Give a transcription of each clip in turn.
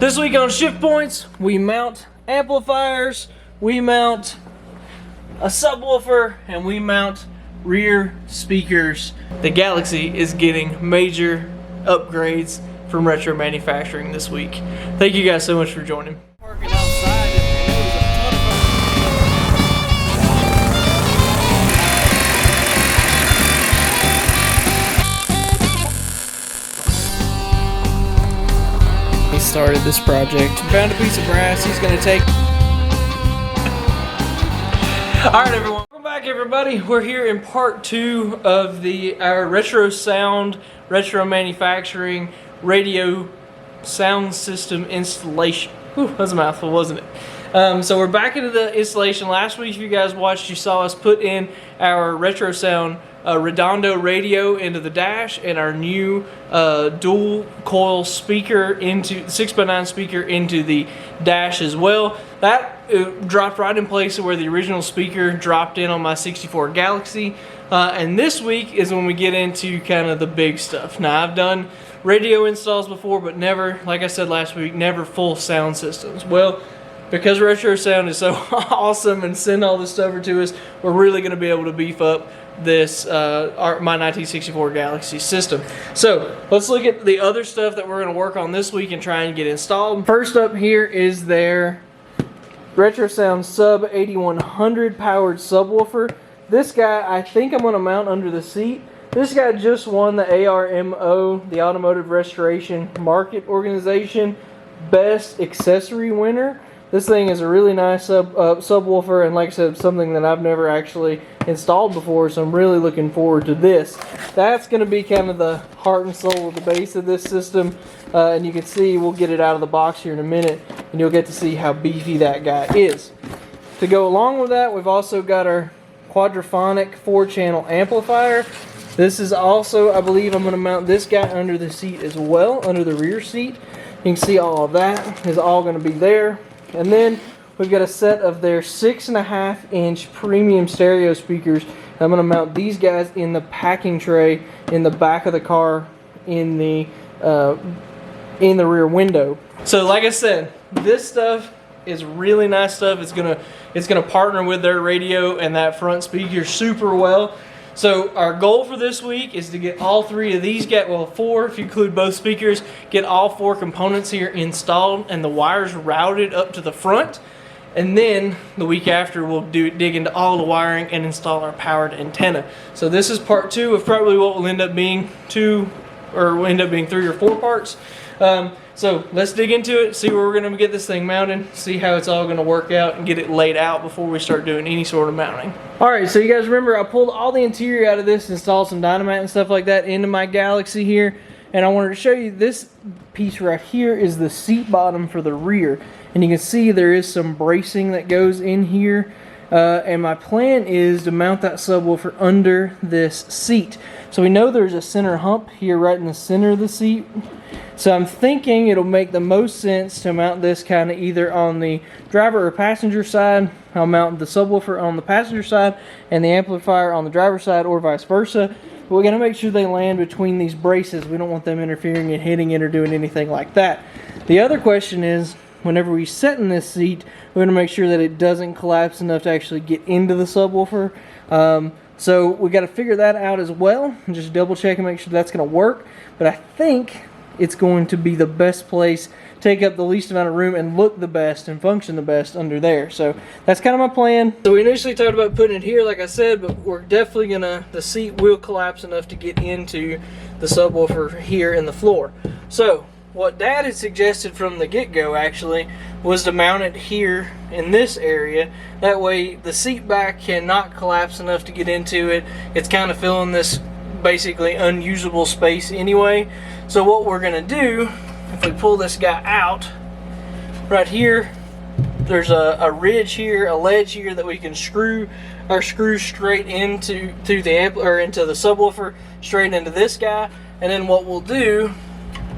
This week on Shift Points, we mount amplifiers, we mount a subwoofer, and we mount rear speakers. The Galaxie is getting major upgrades from Retro Manufacturing this week. Thank you guys so much for joining. Parking outside, and there was a ton of He started this project. Found a piece of brass he's gonna take. Alright everyone, welcome back everybody. We're here in part 2 of our Retro Sound, Retro Manufacturing radio sound system installation. Whew, that was a mouthful, wasn't it? So we're back into the installation. Last week, if you guys watched, you saw us put in our Retro Sound Redondo radio into the dash and our new dual coil speaker into 6x9 speaker into the dash as well. That dropped right in place where the original speaker dropped in on my 64 Galaxie. And this week is when we get into kind of the big stuff. Now I've done radio installs before, but never, like I said last week, never full sound systems. Well, because Retro Sound is so awesome and send all this over to us, we're really going to be able to beef up this my 1964 Galaxie system. So let's look at the other stuff that we're going to work on this week and try and get installed. First up here is their Retro Sound Sub 8100 powered subwoofer. This guy I think I'm going to mount under the seat. This guy just won the ARMO, the Automotive Restoration Market Organization, Best Accessory winner. This thing is a really nice subwoofer, and like I said, something that I've never actually installed before, so I'm really looking forward to this. That's going to be kind of the heart and soul of the base of this system, and you can see, we'll get it out of the box here in a minute, and you'll get to see how beefy that guy is. To go along with that, we've also got our quadraphonic 4-channel amplifier. This is also, I believe I'm going to mount this guy under the seat as well, under the rear seat. You can see all of that is all going to be there. And then we've got a set of their 6.5-inch premium stereo speakers. I'm going to mount these guys in the packing tray in the back of the car in the rear window. So like I said, this stuff is really nice stuff. It's gonna partner with their radio and that front speaker super well. So our goal for this week is to get all 3 of these, well 4 if you include both speakers, get all 4 components here installed and the wires routed up to the front. And then the week after we'll dig into all the wiring and install our powered antenna. So this is part 2 of probably what will end up being 3 or 4 parts. So let's dig into it, see where we're going to get this thing mounted, see how it's all going to work out, and get it laid out before we start doing any sort of mounting. Alright, so you guys remember I pulled all the interior out of this, installed some dynamite and stuff like that into my Galaxie here, and I wanted to show you this piece right here is the seat bottom for the rear. And you can see there is some bracing that goes in here, and my plan is to mount that subwoofer under this seat. So we know there's a center hump here right in the center of the seat. So I'm thinking it'll make the most sense to mount this kind of either on the driver or passenger side. I'll mount the subwoofer on the passenger side and the amplifier on the driver's side, or vice versa. But we're going to make sure they land between these braces. We don't want them interfering and hitting it or doing anything like that. The other question is, whenever we sit in this seat, we're going to make sure that it doesn't collapse enough to actually get into the subwoofer. So we got to figure that out as well, and just double check and make sure that's going to work. But I think it's going to be the best place, take up the least amount of room, and look the best and function the best under there. So that's kind of my plan. So we initially talked about putting it here, like I said, but we're definitely gonna, the seat will collapse enough to get into the subwoofer here in the floor. So what Dad had suggested from the get-go actually was to mount it here in this area. That way the seat back cannot collapse enough to get into it. It's kind of filling this basically unusable space anyway. So what we're gonna do, if we pull this guy out, right here, there's a ridge here, a ledge here that we can screw straight into into the subwoofer, straight into this guy. And then what we'll do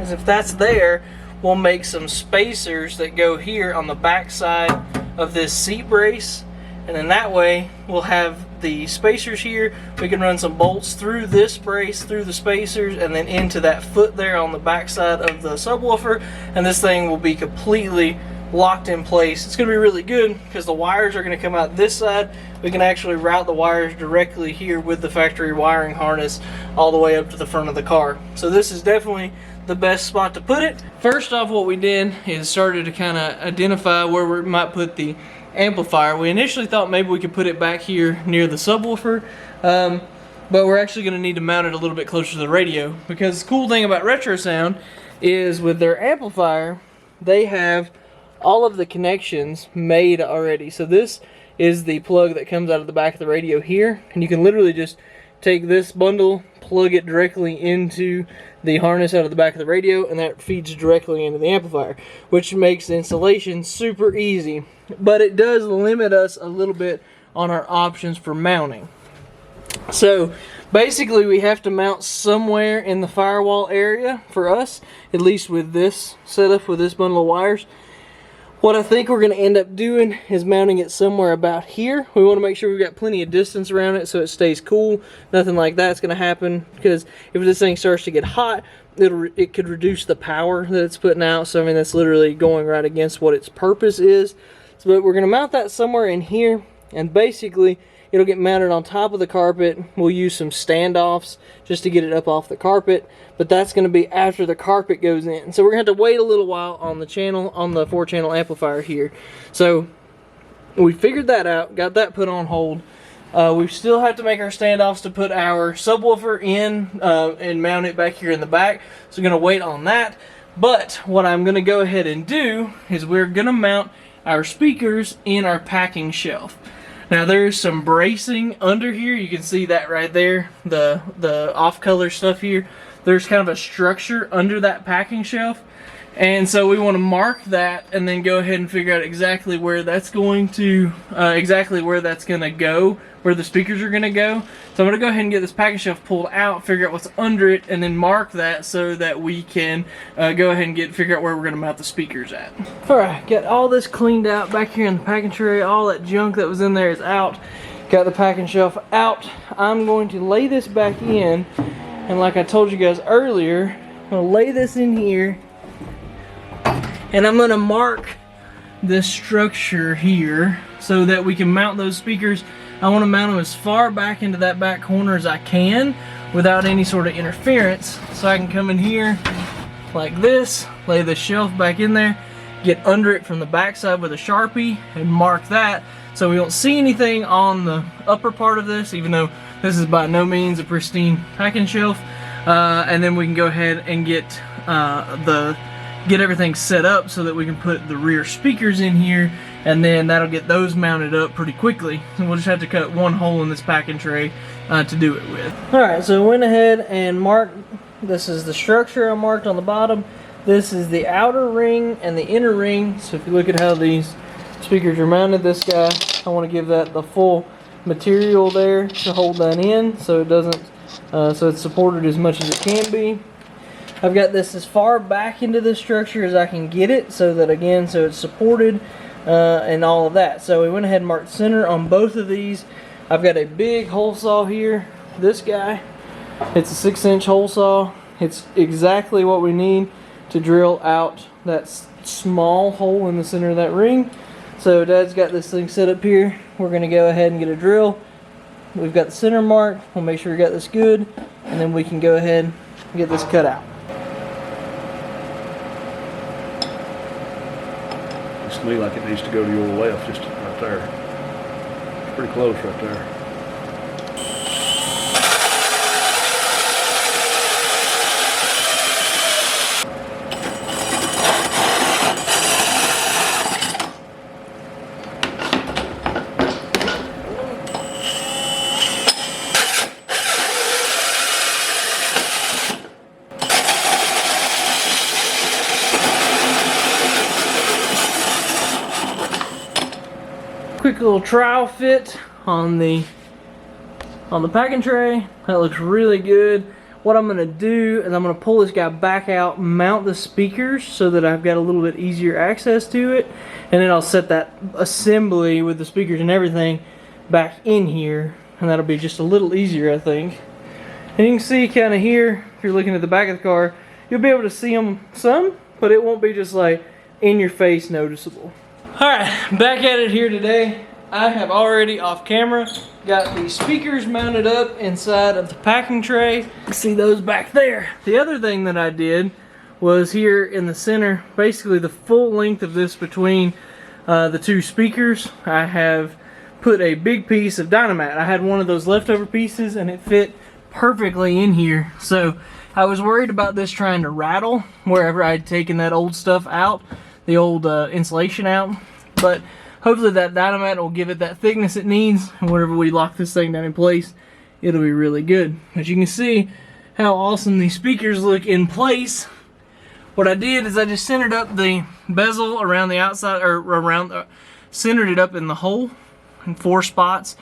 is, if that's there, we'll make some spacers that go here on the back side of this seat brace, and then that way we'll have the spacers here. We can run some bolts through this brace, through the spacers, and then into that foot there on the back side of the subwoofer, and this thing will be completely locked in place. It's going to be really good because the wires are going to come out this side. We can actually route the wires directly here with the factory wiring harness all the way up to the front of the car. So this is definitely the best spot to put it. First off, what we did is started to kind of identify where we might put the amplifier. We initially thought maybe we could put it back here near the subwoofer, but we're actually going to need to mount it a little bit closer to the radio, because the cool thing about Retro Sound is with their amplifier, they have all of the connections made already. So this is the plug that comes out of the back of the radio here, and you can literally just take this bundle, plug it directly into the harness out of the back of the radio, and that feeds directly into the amplifier, which makes the installation super easy. But it does limit us a little bit on our options for mounting. So basically we have to mount somewhere in the firewall area for us, at least with this setup, with this bundle of wires. What I think we're going to end up doing is mounting it somewhere about here. We want to make sure we've got plenty of distance around it so it stays cool. Nothing like that's going to happen, because if this thing starts to get hot, it could reduce the power that it's putting out. So I mean, that's literally going right against what its purpose is. So, but we're going to mount that somewhere in here, and basically it'll get mounted on top of the carpet. We'll use some standoffs just to get it up off the carpet, but that's going to be after the carpet goes in. So we're going to have to wait a little while on the channel, on the 4-channel amplifier here. So we figured that out, got that put on hold. We still have to make our standoffs to put our subwoofer in and mount it back here in the back. So we're going to wait on that. But what I'm going to go ahead and do is we're going to mount our speakers in our packing shelf. Now there's some bracing under here. You can see that right there, the off-color stuff here. There's kind of a structure under that packing shelf. And so we want to mark that and then go ahead and figure out exactly where that's going to, go, where the speakers are going to go. So I'm going to go ahead and get this packing shelf pulled out, figure out what's under it, and then mark that so that we can go ahead and figure out where we're going to mount the speakers at. Alright, got all this cleaned out back here in the packing tray. All that junk that was in there is out. Got the packing shelf out. I'm going to lay this back in, and like I told you guys earlier, I'm going to lay this in here, and I'm going to mark this structure here so that we can mount those speakers. I want to mount them as far back into that back corner as I can without any sort of interference. So I can come in here like this, lay the shelf back in there, get under it from the back side with a Sharpie and mark that so we don't see anything on the upper part of this, even though this is by no means a pristine packing shelf. And then we can go ahead and get everything set up so that we can put the rear speakers in here, and then that'll get those mounted up pretty quickly. And we'll just have to cut one hole in this packing tray to do it with. Alright, so I went ahead and marked, this is the structure I marked on the bottom. This is the outer ring and the inner ring. So if you look at how these speakers are mounted, this guy, I want to give that the full material there to hold that in so it doesn't, so it's supported as much as it can be. I've got this as far back into the structure as I can get it, so that again, so it's supported and all of that. So we went ahead and marked center on both of these. I've got a big hole saw here. This guy, it's a 6-inch hole saw. It's exactly what we need to drill out that small hole in the center of that ring. So Dad's got this thing set up here. We're going to go ahead and get a drill. We've got the center marked. We'll make sure we got this good, and then we can go ahead and get this cut out. To me like it needs to go to your left, just right there. It's pretty close right there. Quick little trial fit on the packing tray. That looks really good. what I'm going to do is I'm going to pull this guy back out, mount the speakers so that I've got a little bit easier access to it, and then I'll set that assembly with the speakers and everything back in here, and that'll be just a little easier, I think. And you can see kind of here, if you're looking at the back of the car, you'll be able to see them some, but it won't be just like in your face noticeable. Alright, back at it here today. I have already off camera got the speakers mounted up inside of the packing tray. See those back there. The other thing that I did was here in the center, basically the full length of this between the two speakers, I have put a big piece of dynamite. I had one of those leftover pieces and it fit perfectly in here. So I was worried about this trying to rattle wherever I'd taken that old stuff out, the old insulation out, but hopefully that dynamite will give it that thickness it needs, and whenever we lock this thing down in place, it'll be really good. As you can see how awesome these speakers look in place. What I did is I just centered up the bezel around the outside, or around, centered it up in the hole in 4 spots,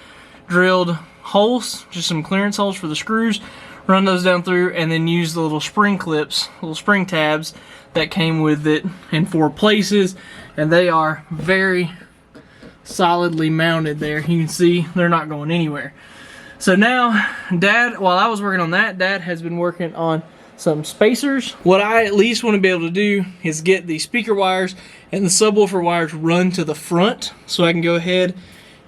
drilled holes, just some clearance holes for the screws, run those down through, and then use the little spring clips, little spring tabs that came with it in 4 places, and they are very solidly mounted there. You can see they're not going anywhere. So now Dad, while I was working on that, Dad has been working on some spacers. What I at least want to be able to do is get the speaker wires and the subwoofer wires run to the front so I can go ahead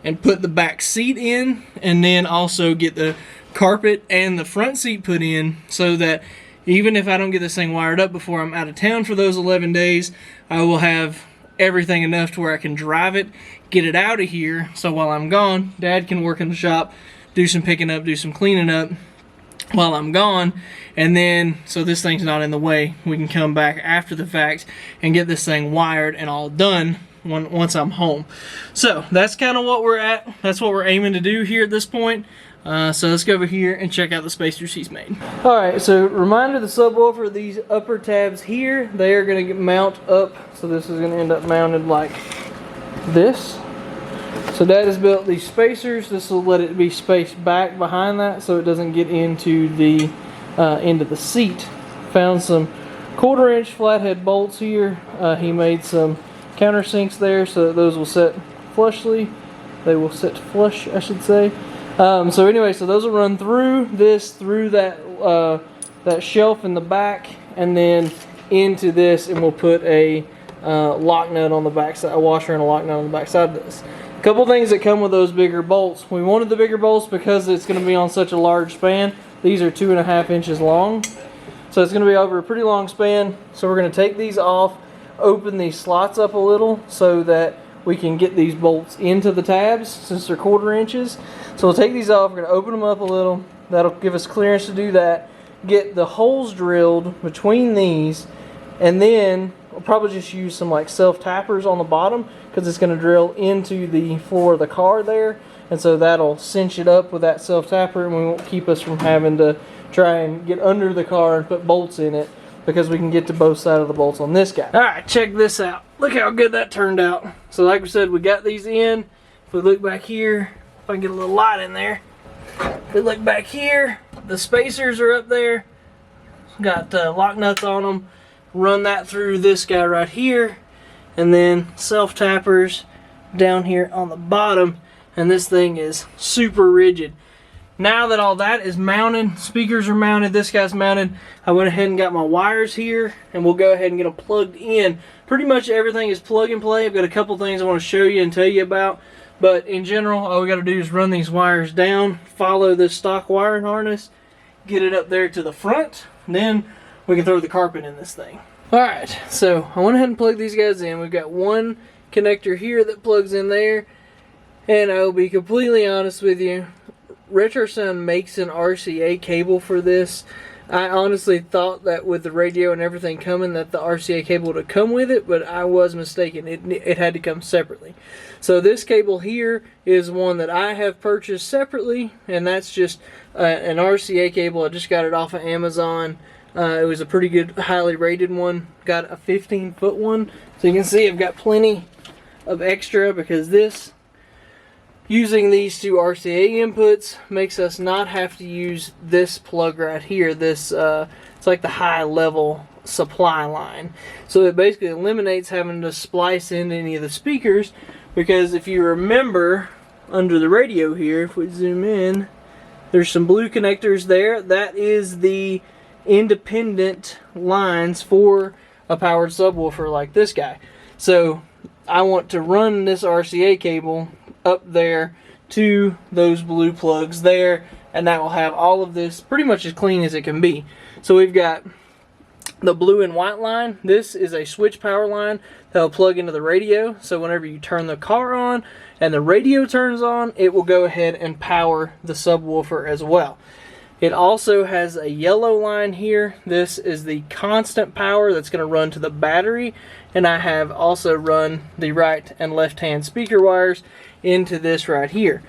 and put the back seat in, and then also get the carpet and the front seat put in, so that even if I don't get this thing wired up before I'm out of town for those 11 days, I will have everything enough to where I can drive it, get it out of here, so while I'm gone, Dad can work in the shop, do some picking up, do some cleaning up while I'm gone, and then so this thing's not in the way, we can come back after the fact and get this thing wired and all done once I'm home. So that's kind of what we're at. That's what we're aiming to do here at this point. So let's go over here and check out the spacers he's made. Alright, so reminder, the subwoofer, these upper tabs here, they are going to mount up. So this is going to end up mounted like this. So Dad has built these spacers. This will let it be spaced back behind that so it doesn't get into the seat. Found some 1/4-inch flathead bolts here. He made some countersinks there so that those will set flushly. They will set flush, I should say. So anyway, so those will run through this, through that that shelf in the back, and then into this, and we'll put a lock nut on the back side, a washer and a lock nut on the back side of this. A couple things that come with those bigger bolts. We wanted the bigger bolts because it's going to be on such a large span. These are 2.5 inches long, so it's going to be over a pretty long span. So we're going to take these off, open these slots up a little so that we can get these bolts into the tabs since they're 1/4 inches. So we'll take these off, we're going to open them up a little. That'll give us clearance to do that. Get the holes drilled between these, and then we'll probably just use some like self-tappers on the bottom because it's going to drill into the floor of the car there. And so that'll cinch it up with that self-tapper, and we won't keep us from having to try and get under the car and put bolts in it, because we can get to both sides of the bolts on this guy. Alright, check this out. Look how good that turned out. So like we said, we got these in. If we look back here, if I can get a little light in there. If we look back here, the spacers are up there. Got lock nuts on them. Run that through this guy right here. And then self-tappers down here on the bottom. And this thing is super rigid. Now that all that is mounted, speakers are mounted, this guy's mounted, I went ahead and got my wires here, and we'll go ahead and get them plugged in. Pretty much everything is plug and play. I've got a couple things I want to show you and tell you about, but in general, all we got to do is run these wires down, follow this stock wiring harness, get it up there to the front, and then we can throw the carpet in this thing. Alright, so I went ahead and plugged these guys in. We've got one connector here that plugs in there, and I will be completely honest with you, RetroSound makes an RCA cable for this. I honestly thought that with the radio and everything coming that the RCA cable would have come with it, but I was mistaken. It had to come separately. So this cable here is one that I have purchased separately, and that's just an RCA cable. I just got it off of Amazon. It was a pretty good, highly rated one. Got a 15-foot one. So you can see I've got plenty of extra, because this, using these two RCA inputs makes us not have to use this plug right here. This it's like the high level supply line. So it basically eliminates having to splice into any of the speakers, because if you remember under the radio here, if we zoom in, there's some blue connectors there. That is the independent lines for a powered subwoofer like this guy. So I want to run this RCA cable up there to those blue plugs there, and that will have all of this pretty much as clean as it can be. So we've got the blue and white line. This is a switch power line that'll plug into the radio, so whenever you turn the car on and the radio turns on, it will go ahead and power the subwoofer as well. It also has a yellow line here. This is the constant power that's going to run to the battery, and I have also run the right and left hand speaker wires into this right here.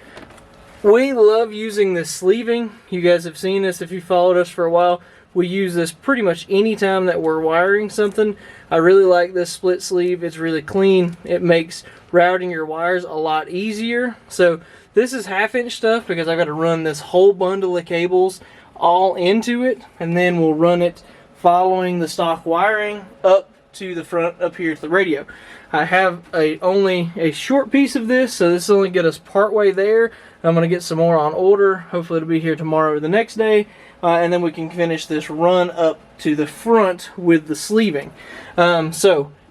We love using this sleeving. You guys have seen this if you followed us for a while. We use this pretty much any time that we're wiring something. I really like this split sleeve. It's really clean. It makes routing your wires a lot easier. So this is 1/2 inch stuff because I've got to run this whole bundle of cables all into it, and then we'll run it following the stock wiring up to the front up here to the radio. I have only a short piece of this, so this will only get us part way there. I'm going to get some more on order. Hopefully it'll be here tomorrow or the next day, and then we can finish this run up to the front with the sleeving.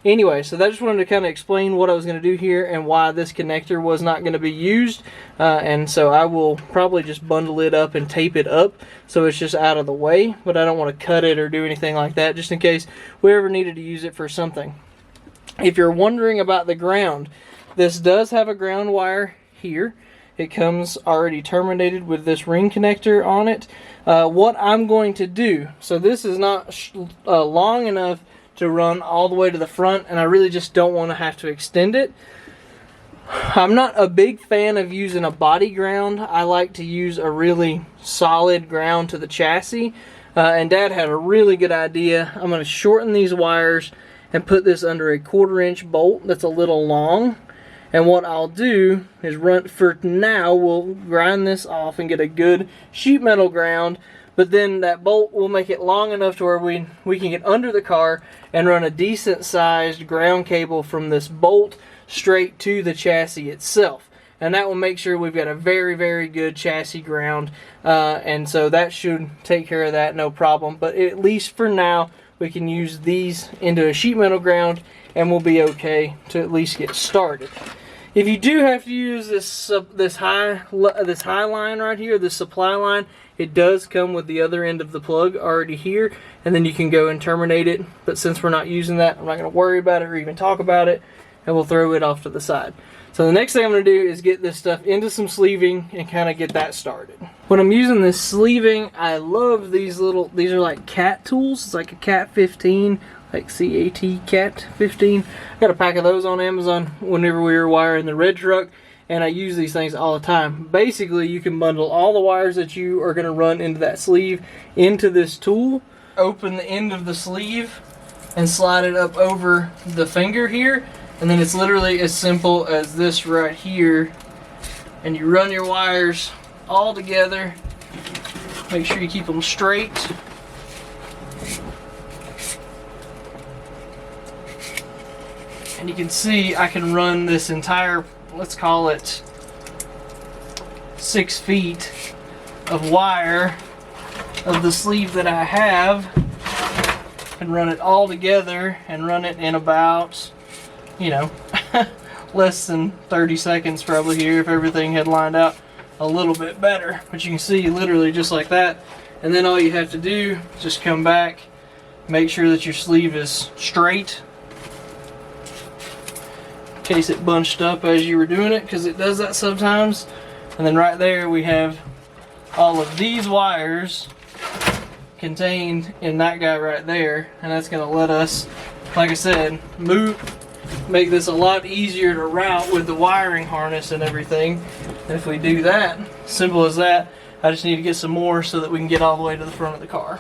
Anyway, so I just wanted to kind of explain what I was going to do here and why this connector was not going to be used. And so I will probably just bundle it up and tape it up so it's just out of the way. But I don't want to cut it or do anything like that, just in case we ever needed to use it for something. If you're wondering about the ground, this does have a ground wire here. It comes already terminated with this ring connector on it. What I'm going to do, so this is not long enough to run all the way to the front, and I really just don't want to have to extend it. I'm not a big fan of using a body ground. I like to use a really solid ground to the chassis, and Dad had a really good idea. I'm going to shorten these wires and put this under a 1/4 inch bolt that's a little long, and what I'll do is run, for now we'll grind this off and get a good sheet metal ground. But then that bolt will make it long enough to where we can get under the car and run a decent sized ground cable from this bolt straight to the chassis itself. And that will make sure we've got a very, very good chassis ground. And so that should take care of that, no problem. But at least for now, we can use these into a sheet metal ground and we'll be okay to at least get started. If you do have to use this high line right here, this supply line, it does come with the other end of the plug already here, and then you can go and terminate it. But since we're not using that, I'm not going to worry about it or even talk about it, and we'll throw it off to the side. So the next thing I'm going to do is get this stuff into some sleeving and kind of get that started. When I'm using this sleeving, I love these are like cat tools. It's like a cat 15. Like CAT Cat 15. I got a pack of those on Amazon whenever we were wiring the red truck, and I use these things all the time. Basically, you can bundle all the wires that you are going to run into that sleeve into this tool, open the end of the sleeve, and slide it up over the finger here, and then it's literally as simple as this right here. And you run your wires all together. Make sure you keep them straight. And you can see I can run this entire, let's call it 6 feet of wire of the sleeve that I have, and run it all together and run it in about, less than 30 seconds probably here if everything had lined out a little bit better. But you can see literally just like that. And then all you have to do is just come back, make sure that your sleeve is straight, in case it bunched up as you were doing it, because it does that sometimes. And then right there we have all of these wires contained in that guy right there, and that's going to let us, like I said, make this a lot easier to route with the wiring harness and everything. And if we do that, simple as that, I just need to get some more so that we can get all the way to the front of the car.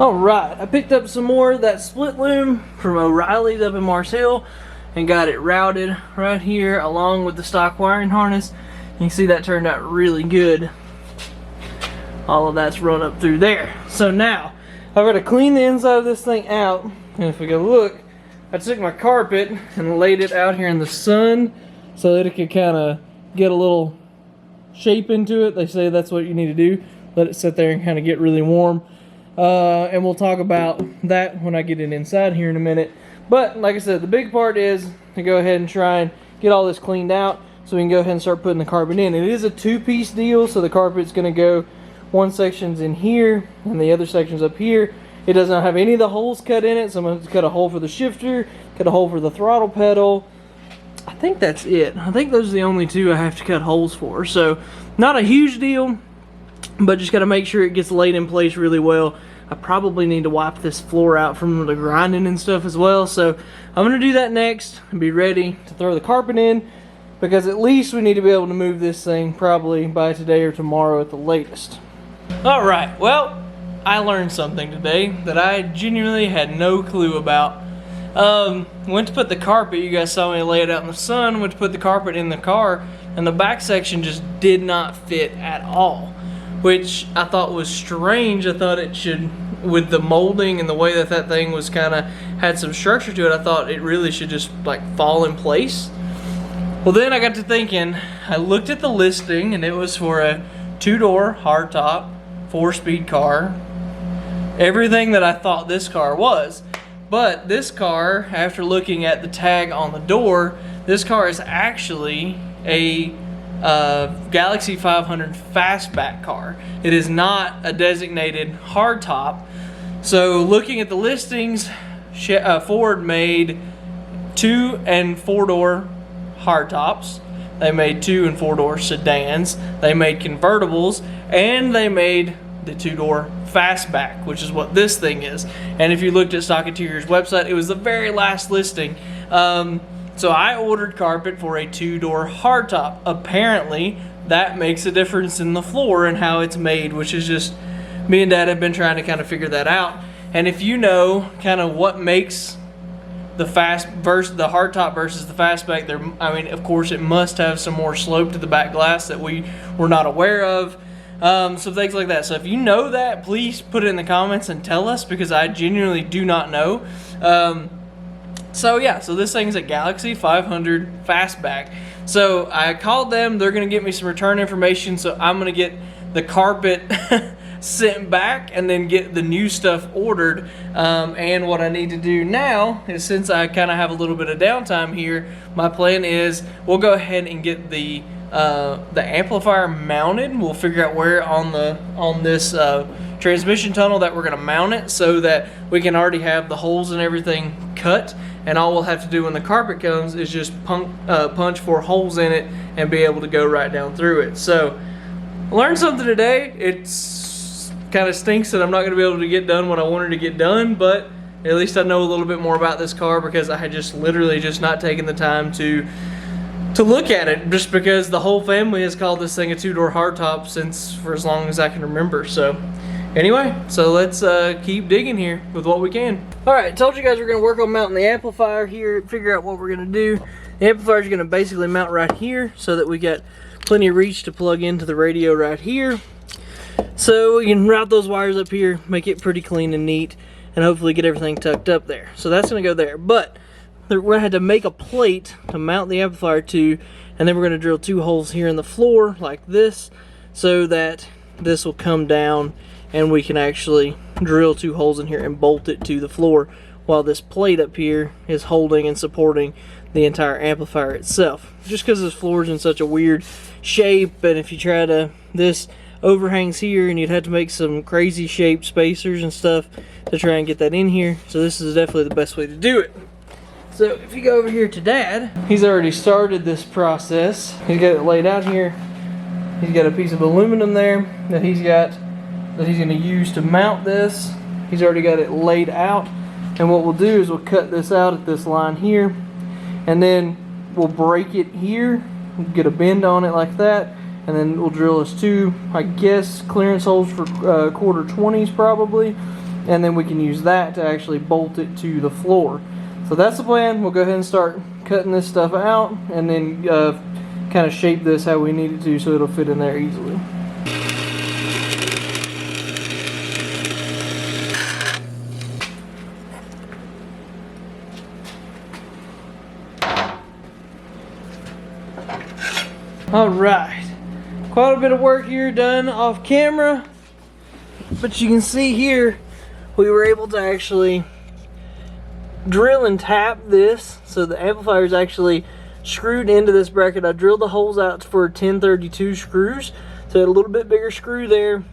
Alright, I picked up some more of that split loom from O'Reilly's up in Mars Hill and got it routed right here along with the stock wiring harness. can see that turned out really good. All of that's run up through there. So now, I've got to clean the inside of this thing out. And if we go look, I took my carpet and laid it out here in the sun so that it could kind of get a little shape into it. They say that's what you need to do. Let it sit there and kind of get really warm. And we'll talk about that when I get it inside here in a minute. But like I said, the big part is to go ahead and try and get all this cleaned out so we can go ahead and start putting the carpet in. It is a two-piece deal, so the carpet's going to go, one section's in here and the other section's up here. It does not have any of the holes cut in it, so I'm going to cut a hole for the shifter, cut a hole for the throttle pedal. I think that's it. I think those are the only two I have to cut holes for. So not a huge deal, but just got to make sure it gets laid in place really well. I probably need to wipe this floor out from the grinding and stuff as well. So I'm going to do that next and be ready to throw the carpet in, because at least we need to be able to move this thing probably by today or tomorrow at the latest. All right, well, I learned something today that I genuinely had no clue about. Went to put the carpet, you guys saw me lay it out in the sun, went to put the carpet in the car, and the back section just did not fit at all, which I thought was strange. I thought it should, with the molding and the way that that thing was kind of had some structure to it, I thought it really should just like fall in place. Well, then I got to thinking, I looked at the listing and it was for a 2-door hardtop 4-speed car, everything that I thought this car was. But this car, after looking at the tag on the door, this car is actually a Galaxie 500 fastback car. It is not a designated hardtop. So looking at the listings, Ford made 2- and 4-door hardtops. They made 2- and 4-door sedans. They made convertibles, and they made the 2-door fastback, which is what this thing is. And if you looked at Stock Interior's website, it was the very last listing. So I ordered carpet for a 2-door hardtop. Apparently, that makes a difference in the floor and how it's made, which is just, me and Dad have been trying to kind of figure that out. And if you know kind of what makes the hardtop versus the fastback, there, I mean, of course, it must have some more slope to the back glass that we were not aware of. So things like that. So if you know that, please put it in the comments and tell us, because I genuinely do not know. So yeah, so this thing's a Galaxie 500 fastback. So I called them. They're going to get me some return information. So I'm going to get the carpet sent back and then get the new stuff ordered. And what I need to do now is, since I kind of have a little bit of downtime here, my plan is we'll go ahead and get the amplifier mounted. We'll figure out where on this transmission tunnel that we're going to mount it, so that we can already have the holes and everything cut, and all we'll have to do when the carpet comes is just punch 4 holes in it and be able to go right down through it. So I learned something today. It's kind of stinks that I'm not going to be able to get done what I wanted to get done, but at least I know a little bit more about this car, because I had just literally just not taken the time to look at it, just because the whole family has called this thing a 2-door hardtop since for as long as I can remember. So anyway, so let's keep digging here with what we can. Alright, told you guys we're going to work on mounting the amplifier here, figure out what we're going to do. The amplifier is going to basically mount right here so that we got plenty of reach to plug into the radio right here. So we can route those wires up here, make it pretty clean and neat, and hopefully get everything tucked up there. So that's going to go there. But we're going to have to make a plate to mount the amplifier to, and then we're going to drill 2 holes here in the floor like this, so that this will come down and we can actually drill 2 holes in here and bolt it to the floor, while this plate up here is holding and supporting the entire amplifier itself. Just because this floor is in such a weird shape, and if you try to, this overhangs here, and you'd have to make some crazy shaped spacers and stuff to try and get that in here. So this is definitely the best way to do it. So if you go over here to Dad, he's already started this process. He's got it laid out here. He's got a piece of aluminum there that he's going to use to mount this. He's already got it laid out. And what we'll do is we'll cut this out at this line here, and then we'll break it here, get a bend on it like that, and then we'll drill us 2, I guess, clearance holes for 1/4-20s probably, and then we can use that to actually bolt it to the floor. So that's the plan. We'll go ahead and start cutting this stuff out, and then kind of shape this how we need it to so it'll fit in there easily. Alright, quite a bit of work here done off camera, but you can see here we were able to actually drill and tap this, so the amplifier is actually screwed into this bracket. I drilled the holes out for 1032 screws, so I had a little bit bigger screw there.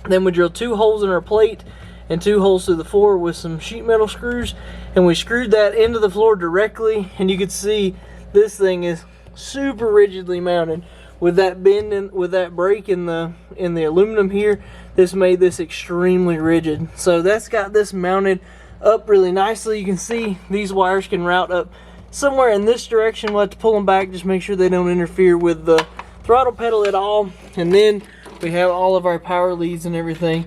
Then we drilled 2 holes in our plate and 2 holes through the floor with some sheet metal screws, and we screwed that into the floor directly, and you can see this thing is super rigidly mounted. With that bend and with that break in the aluminum here, this made this extremely rigid. So that's got this mounted up really nicely. You can see these wires can route up somewhere in this direction. We'll have to pull them back, just make sure they don't interfere with the throttle pedal at all. And then we have all of our power leads and everything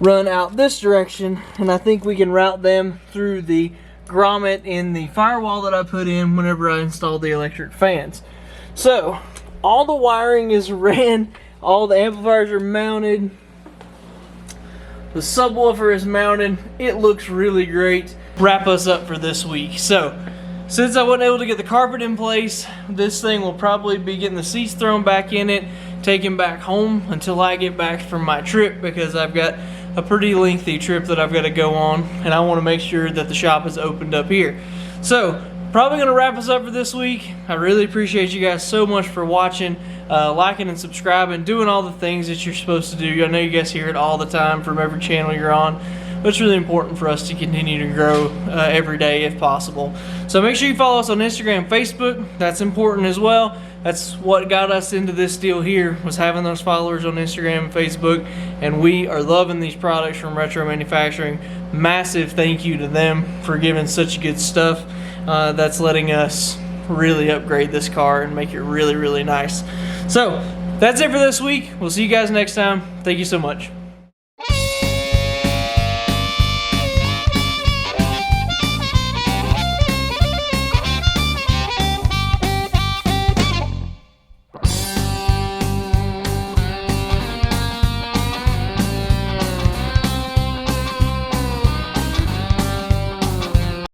run out this direction, and I think we can route them through the grommet in the firewall that I put in whenever I installed the electric fans. So all the wiring is ran, all the amplifiers are mounted, the subwoofer is mounted. It looks really great. Wrap us up for this week. So since I wasn't able to get the carpet in place, this thing will probably be getting the seats thrown back in it, taken back home until I get back from my trip, because I've got a pretty lengthy trip that I've got to go on, and I want to make sure that the shop is opened up here. So probably going to wrap us up for this week. I really appreciate you guys so much for watching, liking and subscribing, doing all the things that you're supposed to do. I know you guys hear it all the time from every channel you're on, but it's really important for us to continue to grow every day if possible. So make sure you follow us on Instagram, Facebook. That's important as well. That's what got us into this deal here, was having those followers on Instagram and Facebook, and we are loving these products from Retro Manufacturing. Massive thank you to them for giving such good stuff that's letting us really upgrade this car and make it really, really nice. So that's it for this week. We'll see you guys next time. Thank you so much.